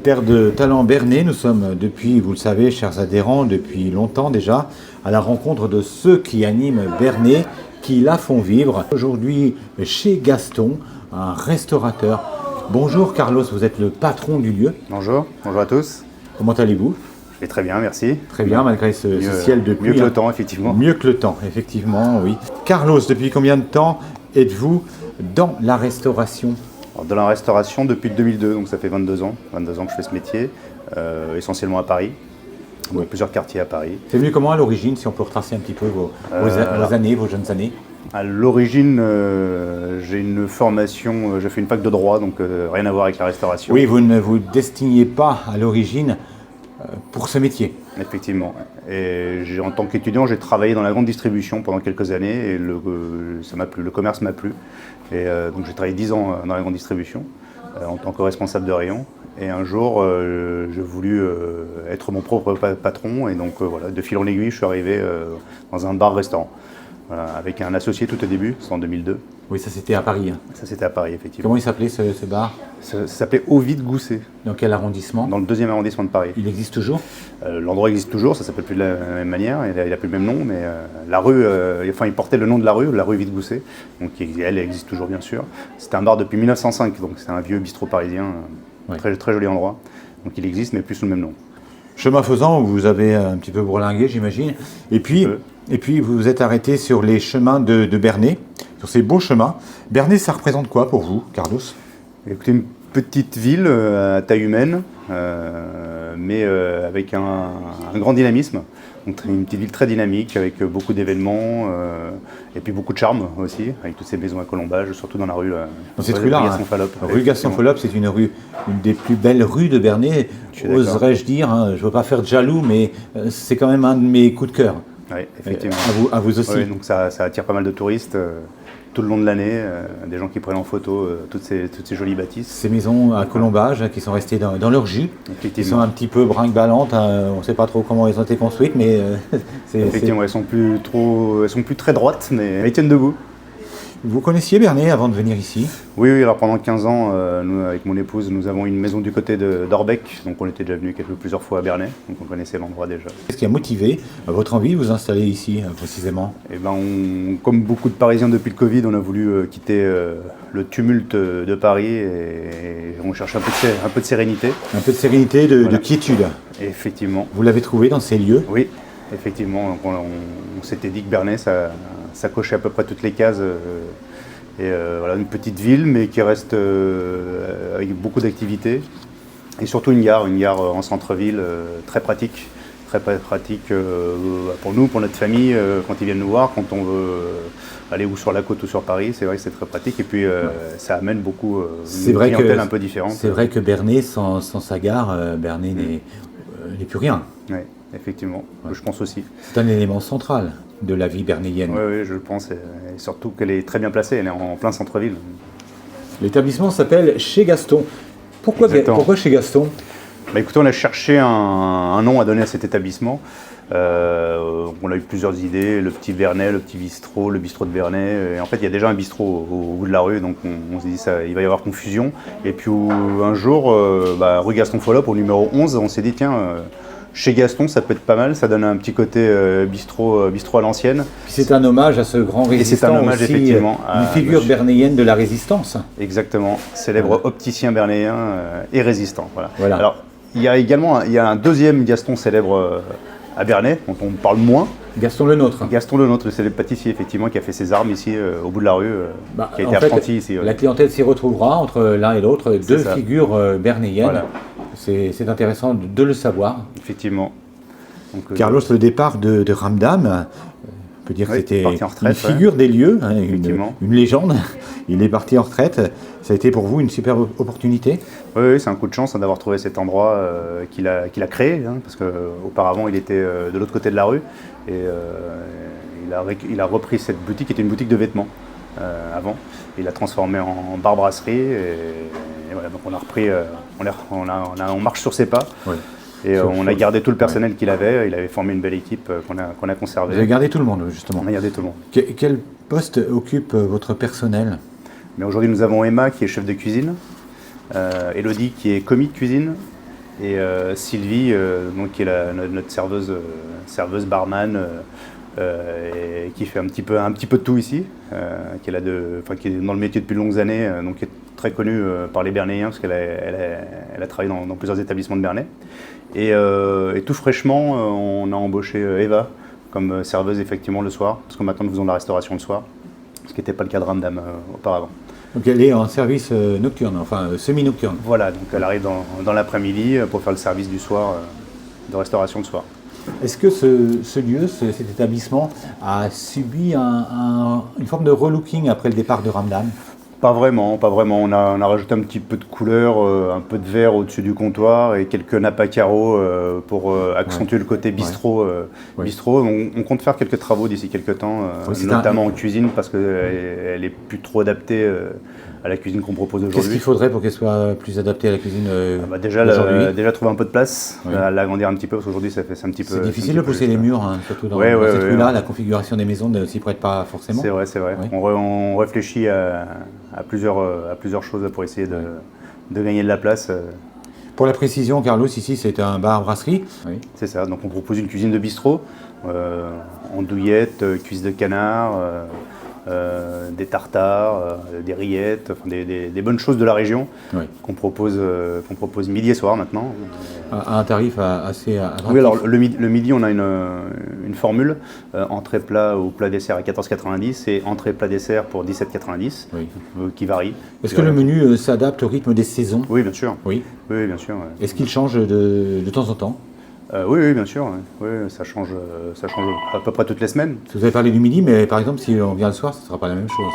Terre de talent Bernay, nous sommes depuis, vous le savez, chers adhérents, depuis longtemps déjà, à la rencontre de ceux qui animent Bernay, qui la font vivre. Aujourd'hui, chez Gaston, un restaurateur. Bonjour Carlos, vous êtes le patron du lieu. Bonjour, bonjour à tous. Comment allez-vous? Je vais très bien, merci. Très bien, malgré ce ciel de pluie. Mieux que le temps, effectivement. Mieux que le temps, effectivement, oui. Carlos, depuis combien de temps êtes-vous dans la restauration? Alors, dans la restauration depuis 2002, donc ça fait 22 ans. 22 ans que je fais ce métier, essentiellement à Paris. Oui. Plusieurs quartiers à Paris. C'est venu comment à l'origine, si on peut retracer un petit peu vos années, vos jeunes années? À l'origine, j'ai une formation, j'ai fait une fac de droit, donc rien à voir avec la restauration. Oui, vous ne vous destiniez pas à l'origine pour ce métier. Effectivement. Et en tant qu'étudiant, j'ai travaillé dans la grande distribution pendant quelques années et ça m'a plu, le commerce m'a plu. Et donc j'ai travaillé 10 ans dans la grande distribution en tant que responsable de rayon. Et un jour, j'ai voulu être mon propre patron et donc voilà, de fil en aiguille, je suis arrivé dans un bar-restaurant. Voilà, avec un associé tout au début, c'est en 2002. Oui, ça c'était à Paris. Ça c'était à Paris, effectivement. Comment il s'appelait ce bar? Ça s'appelait Ovide-Gousset. Dans quel arrondissement? Dans le 2e arrondissement de Paris. Il existe toujours? L'endroit existe toujours, ça s'appelle plus de la même manière, il n'a plus le même nom, mais la rue, il portait le nom de la rue Ovide-Gousset, donc elle existe toujours bien sûr. C'était un bar depuis 1905, donc c'est un vieux bistrot parisien, très, très joli endroit, donc il existe mais plus sous le même nom. Chemin faisant, vous avez un petit peu bourlingué, j'imagine. Et puis vous vous êtes arrêté sur les chemins de Bernay, sur ces beaux chemins. Bernay, ça représente quoi pour vous, Carlos? Écoutez, une petite ville à taille humaine, mais avec un grand dynamisme. Donc une petite ville très dynamique, avec beaucoup d'événements, et puis beaucoup de charme aussi, avec toutes ces maisons à colombage, surtout dans la rue. Dans cette rue-là, rue Gaston-Follop, c'est une des plus belles rues de Bernay, oserais-je dire. Hein, je ne veux pas faire de jaloux, mais c'est quand même un de mes coups de cœur. Oui, effectivement. À vous aussi. Oui, donc ça attire pas mal de touristes tout le long de l'année, des gens qui prennent en photo toutes ces jolies bâtisses. Ces maisons à colombage qui sont restées dans leur jus, qui sont un petit peu brinque-ballantes, on ne sait pas trop comment elles ont été construites, mais effectivement, elles sont plus très droites, mais elles tiennent debout. Vous connaissiez Bernay avant de venir ici? Oui, alors pendant 15 ans, nous, avec mon épouse, nous avons une maison du côté d'Orbec, donc on était déjà venu plusieurs fois à Bernay, donc on connaissait l'endroit déjà. Qu'est-ce qui a motivé votre envie de vous installer ici, précisément? Eh ben, comme beaucoup de Parisiens depuis le Covid, on a voulu quitter le tumulte de Paris et on cherche un peu de sérénité. Un peu de sérénité, de quiétude. Effectivement. Vous l'avez trouvé dans ces lieux? Oui, effectivement. On s'était dit que Bernay, ça cochait à peu près toutes les cases. Voilà, une petite ville, mais qui reste avec beaucoup d'activités. Et surtout une gare en centre-ville, très pratique. Très pratique pour nous, pour notre famille, quand ils viennent nous voir, quand on veut aller ou sur la côte ou sur Paris, c'est vrai que c'est très pratique. Et puis ça amène beaucoup une clientèle un peu différente. C'est vrai que Bernay, sans sa gare, Bernay n'est plus rien. Oui, effectivement, je pense aussi. C'est un élément central de la vie bernéienne. Oui, je le pense, et surtout qu'elle est très bien placée, elle est en plein centre-ville. L'établissement s'appelle Chez Gaston. Pourquoi Chez Gaston? Écoutez, on a cherché un nom à donner à cet établissement. On a eu plusieurs idées, le petit Bernay, le petit bistrot, le bistrot de Bernay. Et en fait, il y a déjà un bistrot au bout de la rue, donc on s'est dit il va y avoir confusion. Et puis un jour, rue Gaston-Follop, au numéro 11, on s'est dit tiens, chez Gaston, ça peut être pas mal, ça donne un petit côté bistrot à l'ancienne. C'est un hommage à ce grand résistant. Et c'est un hommage, aussi, effectivement, une figure bernéienne de la résistance. Exactement, célèbre opticien bernéen et résistant. Voilà. Alors, il y a un deuxième Gaston célèbre à Bernay, dont on parle moins. Gaston Lenôtre. Gaston Lenôtre, le célèbre pâtissier, effectivement, qui a fait ses armes ici, au bout de la rue, qui a été apprenti ici. La clientèle s'y retrouvera entre l'un et l'autre, deux figures bernéiennes. Voilà. C'est intéressant de le savoir. Effectivement. Donc, Carlos, le départ de Ramdam, on peut dire que c'était une figure des lieux, hein, une légende. Il est parti en retraite. Ça a été pour vous une super opportunité? Oui, c'est un coup de chance d'avoir trouvé cet endroit qu'il a créé, hein, parce qu'auparavant il était de l'autre côté de la rue et il a repris cette boutique qui était une boutique de vêtements avant. Il l'a transformée en bar-brasserie et voilà, donc on a repris, on marche sur ses pas. Ouais. Et on a gardé tout le personnel qu'il avait. Il avait formé une belle équipe qu'on a conservée. Vous avez gardé tout le monde, justement. On a gardé tout le monde. Quel poste occupe votre personnel? Mais aujourd'hui, nous avons Emma qui est chef de cuisine, Elodie qui est commis de cuisine, Et Sylvie, donc, qui est notre serveuse barman, et qui fait un petit peu de tout ici, qui est dans le métier depuis de longues années, donc qui est très connue par les Bernéens, parce qu'elle a travaillé dans plusieurs établissements de Bernay. Et tout fraîchement, on a embauché Eva comme serveuse effectivement le soir, parce que maintenant nous faisons de la restauration le soir, ce qui n'était pas le cas de Ramdam auparavant. Donc elle est en service nocturne, enfin semi-nocturne. Voilà, donc elle arrive dans l'après-midi pour faire le service du soir, de restauration le soir. Est-ce que ce lieu, cet établissement, a subi une forme de relooking après le départ de Ramdam? Pas vraiment. On a rajouté un petit peu de couleur, un peu de vert au-dessus du comptoir et quelques nappes à carreaux pour accentuer le côté bistrot. Bistrot. On compte faire quelques travaux d'ici quelques temps, notamment en cuisine, parce qu'elle est plus trop adaptée à la cuisine qu'on propose aujourd'hui. Qu'est-ce qu'il faudrait pour qu'elle soit plus adaptée à la cuisine déjà trouver un peu de place, l'agrandir un petit peu, parce qu'aujourd'hui ça fait un petit peu... C'est difficile de pousser les murs, hein, surtout dans cette rue-là, la configuration des maisons ne s'y prête pas forcément. C'est vrai. Ouais. On réfléchit à plusieurs choses pour essayer de gagner de la place. Pour la précision, Carlos, ici c'est un bar-brasserie. Oui. C'est ça, donc on propose une cuisine de bistrot, andouillettes, cuisses de canard, des tartares, des rillettes, enfin des bonnes choses de la région qu'on propose midi et soir maintenant. À un tarif assez attractif. Oui, alors le midi on a une formule, entrée plat ou plat dessert à 14,90 et entrée plat dessert pour 17,90 qui varie. Est-ce que le menu s'adapte au rythme des saisons? Oui, bien sûr. Oui, bien sûr. Est-ce qu'il change de temps en temps? Oui, bien sûr. Oui, ça change à peu près toutes les semaines. Vous avez parlé du midi, mais par exemple, si on vient le soir, ce ne sera pas la même chose.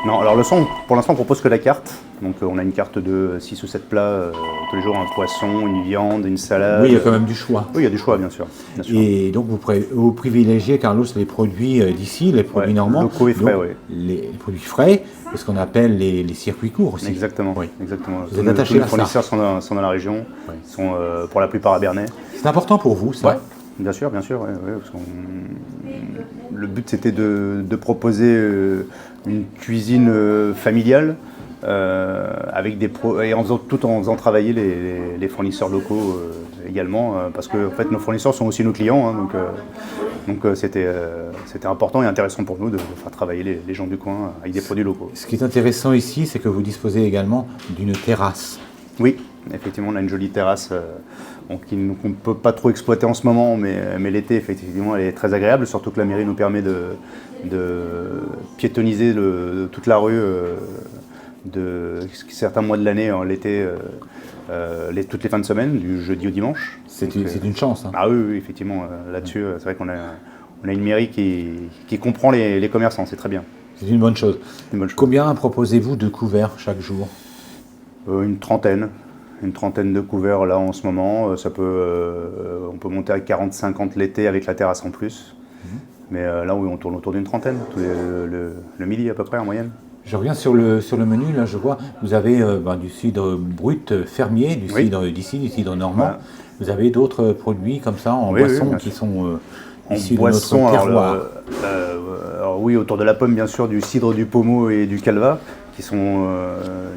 Non, alors le soir, pour l'instant, on propose que la carte. Donc on a une carte de 6 ou 7 plats tous les jours, un poisson, une viande, une salade. Oui, il y a quand même du choix. Oui, il y a du choix, bien sûr. Et donc vous privilégiez, Carlos, les produits d'ici, les produits normands. Locaux et frais, les produits frais, ce qu'on appelle les circuits courts aussi. Exactement. Vous êtes attaché à ça. Les fournisseurs sont dans la région, sont pour la plupart à Bernay. C'est important pour vous, ça? Bien sûr, parce le but c'était de proposer une cuisine familiale avec tout en faisant travailler les fournisseurs locaux également, parce que en fait nos fournisseurs sont aussi nos clients, donc c'était important et intéressant pour nous de faire travailler les gens du coin avec des produits locaux. Ce qui est intéressant ici, c'est que vous disposez également d'une terrasse. Oui, effectivement, on a une jolie terrasse qu'on ne peut pas trop exploiter en ce moment, mais l'été, effectivement, elle est très agréable, surtout que la mairie nous permet de piétoniser toute la rue certains mois de l'année, l'été, toutes les fins de semaine, du jeudi au dimanche. C'est une chance. Hein. Ah oui, effectivement, là-dessus, c'est vrai qu'on a une mairie qui comprend les commerçants, c'est très bien. C'est une bonne chose. Combien proposez-vous de couverts chaque jour? Une trentaine de couverts là en ce moment. On peut monter à 40-50 l'été avec la terrasse en plus. Mais là, oui, on tourne autour d'une trentaine, le midi à peu près en moyenne. Je reviens sur le menu, là je vois, vous avez du cidre brut fermier, du cidre d'ici, du cidre normand. Voilà. Vous avez d'autres produits comme ça en boisson qui sont issus de notre terroir. Alors oui, autour de la pomme bien sûr, du cidre du pommeau et du calva, qui sont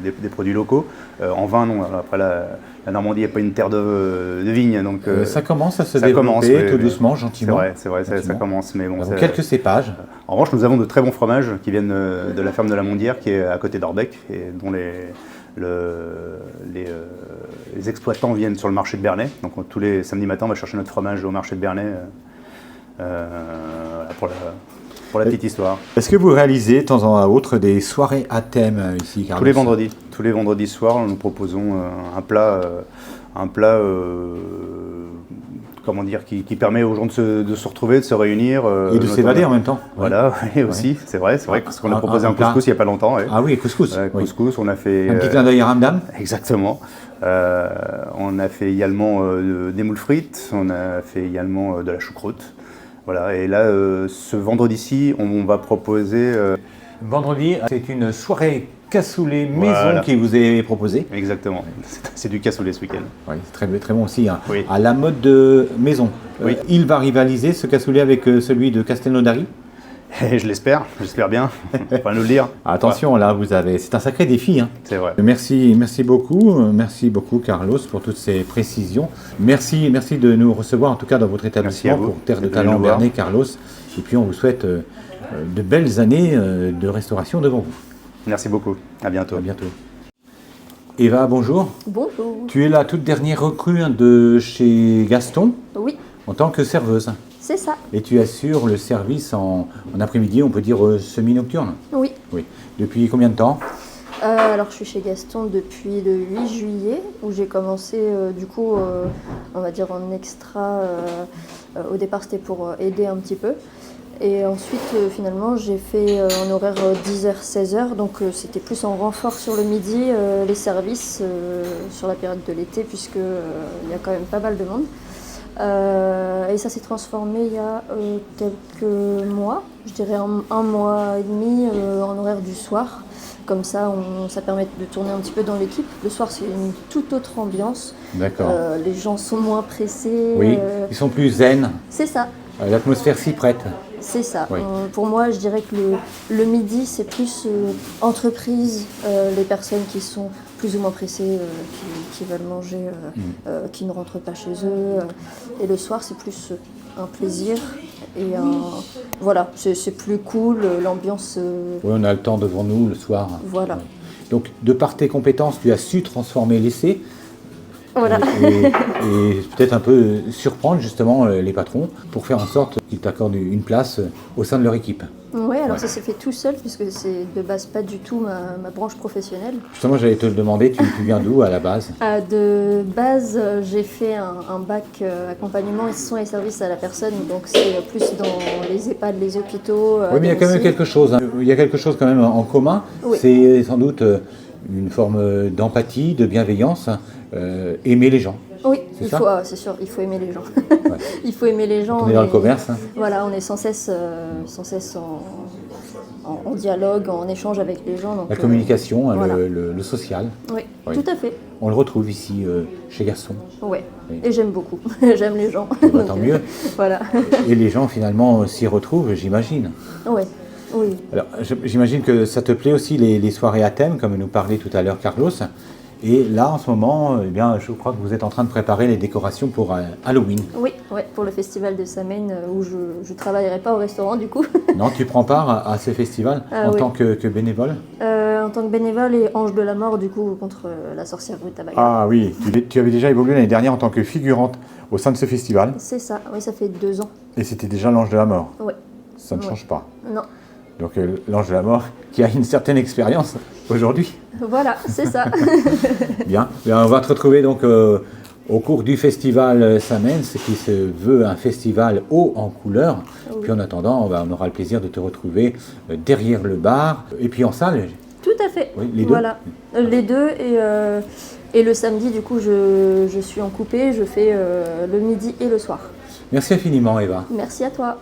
des produits locaux. En vin, non. Alors, après, la Normandie n'est pas une terre de vigne. Donc, ça commence à se développer tout doucement, gentiment. C'est vrai, ça commence. Mais bon, quelques cépages. En revanche, nous avons de très bons fromages qui viennent de la ferme de la Mondière, qui est à côté d'Orbec, et dont les exploitants viennent sur le marché de Bernay. Donc tous les samedis matins, on va chercher notre fromage au marché de Bernay pour la petite histoire. Est-ce que vous réalisez de temps à autre des soirées à thème ici, Carlos? Tous les vendredis soirs, nous proposons un plat comment dire, qui permet aux gens de se retrouver, de se réunir. Et de s'évader en même temps. Voilà, aussi, c'est vrai, parce qu'on a proposé un couscous il n'y a pas longtemps. Ah oui, couscous. Couscous, on a fait... Un petit clin d'œil à Ramdam. Exactement. On a fait également des moules frites, on a fait également de la choucroute. Voilà, et là, ce vendredi-ci, on va proposer... Vendredi, c'est une soirée cassoulet maison qui vous est proposée. Exactement, c'est du cassoulet ce week-end. Oui, c'est très bon aussi, hein. À la mode de maison. Il va rivaliser ce cassoulet avec celui de Castelnaudary? Et j'espère bien. Enfin, nous le dire. Attention, là, c'est un sacré défi, hein. C'est vrai. Merci beaucoup Carlos pour toutes ces précisions. Merci de nous recevoir en tout cas dans votre établissement Merci à vous pour Terre de d'être venu Talent nous voir. Bernay, Carlos. Et puis on vous souhaite de belles années de restauration devant vous. Merci beaucoup. À bientôt. À bientôt. Eva, bonjour. Bonjour. Tu es la toute dernière recrue de chez Gaston Oui, en tant que serveuse. c'est ça. Et tu assures le service en après-midi, on peut dire semi-nocturne. Oui. Oui. Depuis combien de temps? Alors, je suis chez Gaston depuis le 8 juillet, où j'ai commencé, on va dire en extra. Au départ, c'était pour aider un petit peu. Et ensuite, finalement, j'ai fait en horaire 10h-16h. Donc, c'était plus en renfort sur le midi, les services sur la période de l'été, puisque il y a quand même pas mal de monde. Et ça s'est transformé il y a quelques mois, je dirais un mois et demi en horaire du soir. Comme ça, ça permet de tourner un petit peu dans l'équipe. Le soir, c'est une toute autre ambiance. D'accord. Les gens sont moins pressés. Oui, ils sont plus zen. C'est ça. L'atmosphère s'y prête. C'est ça. Oui. Pour moi, je dirais que le midi, c'est plus entreprise, les personnes qui sont plus ou moins pressées, qui veulent manger, qui ne rentrent pas chez eux. Et le soir, c'est plus un plaisir. Et voilà, c'est plus cool, l'ambiance. Oui, on a le temps devant nous le soir. Voilà. Donc, de par tes compétences, tu as su transformer l'essai. Voilà. Et peut-être un peu surprendre justement les patrons pour faire en sorte qu'ils t'accordent une place au sein de leur équipe. Oui, alors ça s'est fait tout seul puisque c'est de base pas du tout ma branche professionnelle. Justement, j'allais te le demander, tu viens d'où à la base? De base, j'ai fait un bac accompagnement et soins et services à la personne, donc c'est plus dans les EHPAD, les hôpitaux. Oui, mais il y a quand même quelque chose. Hein. Il y a quelque chose quand même en commun. Oui. C'est sans doute une forme d'empathie, de bienveillance, aimer les gens. Oui, C'est ça c'est sûr, il faut aimer les gens. Ouais. Il faut aimer les gens. On est dans le commerce. Hein. Voilà, on est sans cesse en dialogue, en échange avec les gens. Donc, La communication, hein, voilà. le social. Oui, Oui. tout à fait. On le retrouve ici chez Gaston. Ouais. Oui. Et j'aime beaucoup. J'aime les gens. Eh ben, tant mieux. Voilà. Et les gens finalement s'y retrouvent, j'imagine. Ouais. Oui. Alors, j'imagine que ça te plaît aussi les soirées à thème, comme nous parlait tout à l'heure Carlos. Et là, en ce moment, eh bien, je crois que vous êtes en train de préparer les décorations pour Halloween. Oui, ouais, pour le festival de Samène, où je ne travaillerai pas au restaurant du coup. Non, tu prends part à ce festival en oui. tant que bénévole? En tant que bénévole et ange de la mort du coup contre la sorcière Rutabaga. Ah oui, tu avais déjà évolué l'année dernière en tant que figurante au sein de ce festival. C'est ça, oui, ça fait 2 ans. Et c'était déjà l'ange de la mort. Ouais. Ça ne Ouais. change pas. Non. Donc l'ange de la mort qui a une certaine expérience aujourd'hui. Voilà, c'est ça. Bien. On va te retrouver donc au cours du festival Samène, ce qui se veut un festival haut en couleurs. Oui. Puis en attendant, on aura le plaisir de te retrouver derrière le bar et puis en salle. Tout à fait. Oui, les deux. Voilà, les deux. Et le samedi, du coup, je suis en coupé. Je fais le midi et le soir. Merci infiniment, Eva. Merci à toi.